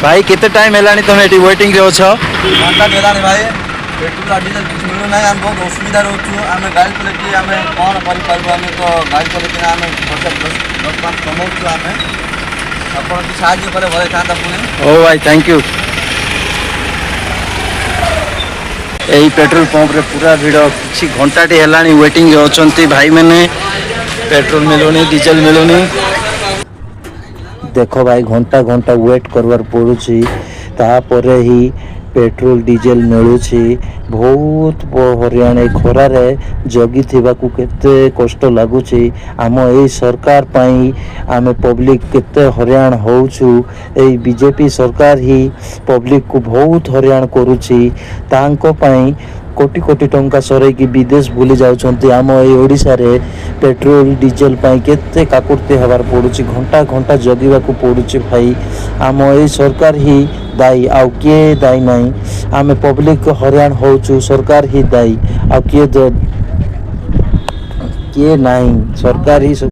भाई केते टाइम हेलानी तुम एटी वेटिंग रे अछ? घंटा देलानी भाई पेट्रोल डीजल किछ मिलु नाही हम बहुत असुविधा रहछु आमे गाड़ी चले कि आमे कोन करि परबो आमे तो गाड़ी चले कि आमे पैसा 10 कमाउछु आमे अपन की साहाय्य करे भले थांता पुणे। ओ भाई थैंक यू। यही पेट्रोल पंप रे पूरा भिड़ किसी घंटाटे हेलानी वेटिंग रे अछंती भाई मैंने पेट्रोल मिलुनी डीजल मिलुनी। देख भाई घंटा घंटा वेट करवार पड़ुछि तापरे ही पेट्रोल डीजल मिलुछि। बहुत हरियाण खरार जगी थिबाकू केते कष्ट लागुछि। आम ए सरकार पाई आमे पब्लिक केते हरियाण होउछु। ए बीजेपी सरकार ही पब्लिक को बहुत हरियाण करुछि। तांको पाई कोटी कोटी टंका सरै कि विदेश भूली जाउछंती। आम ए ओडिसा रे पेट्रोल डीजल पाई केते काकुर्ती हबार पड़ुछि। घंटा घंटा जगिबाकू पड़ुछि भाई। आम ए सरकार ही दायी आउ किए दायी नहीं। आमे पब्लिक हरियाण होउछु सरकार ही दायी आउ किए नहीं सरकार ही